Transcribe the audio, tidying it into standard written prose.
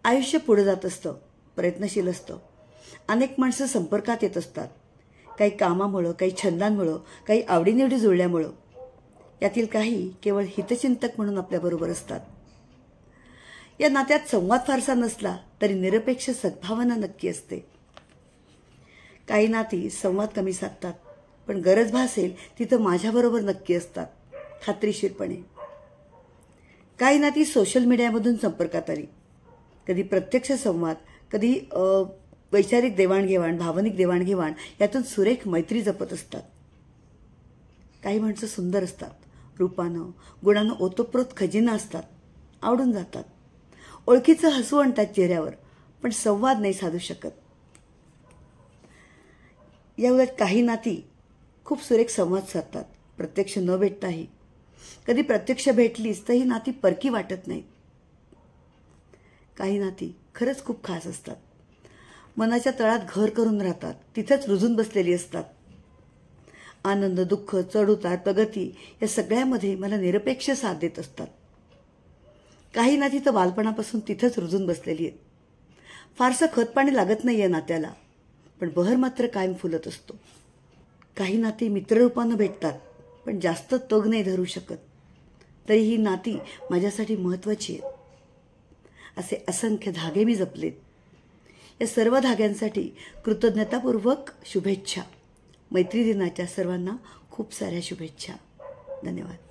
आयुष्य पुढे जात असतं, प्रयत्नशील असतं. अनेक माणसं संपर्कात येत असतात, काही कामामुळं, काही छंदांमुळं, काही आवडीनिवडी जुळल्यामुळं. यातील काही केवळ हितचिंतक म्हणून आपल्याबरोबर असतात. या नात्यात संवाद फारसा नसला तरी निरपेक्ष सद्भावना नक्की असते. काही नाती संवाद कमी साधतात, पण गरज भासेल तिथं माझ्याबरोबर नक्की असतात, खात्रीशीरपणे. काही नाती सोशल मीडियामधून संपर्कात आली, कधी प्रत्यक्ष संवाद, कधी वैचारिक देवाणघेवाण, भावनिक देवाणघेवाण, यातून सुरेख मैत्री जपत असतात. काही माणसं सुंदर असतात, रूपानं गुणानं ओतप्रोत खजिना असतात, आवडून जातात, ओळखीचं हसू आणतात चेहऱ्यावर, पण संवाद नाही साधू शकत. याउलट काही नाती खूप सुरेख संवाद साधतात, प्रत्यक्ष न भेटताही. कधी प्रत्यक्ष भेटलीच तर ही नाती परकी वाटत नाहीत. काही नाती खरंच खूप खास असतात, मनाच्या तळात घर करून राहतात, तिथेच रुजून बसलेली असतात. आनंद, दुःख, चढउतार, प्रगती या सगळ्यामध्ये मला निरपेक्ष साथ देत असतात. काही नाती तर बालपणापासून तिथेच रुजून बसलेली आहेत. फारसं खतपाणी लागत नाहीये नात्याला, पण बहर मात्र कायम फुलत असतो. काही नाती मित्ररूपानं भेटतात, पण जास्त तग नाही धरू शकत, तरी ही नाती माझ्यासाठी महत्त्वाची आहेत. असे असंख्य धागे मी जपलेत. या सर्व धाग्यांसाठी कृतज्ञतापूर्वक शुभेच्छा. मैत्री दिनाच्या सर्वांना खूप साऱ्या शुभेच्छा. धन्यवाद.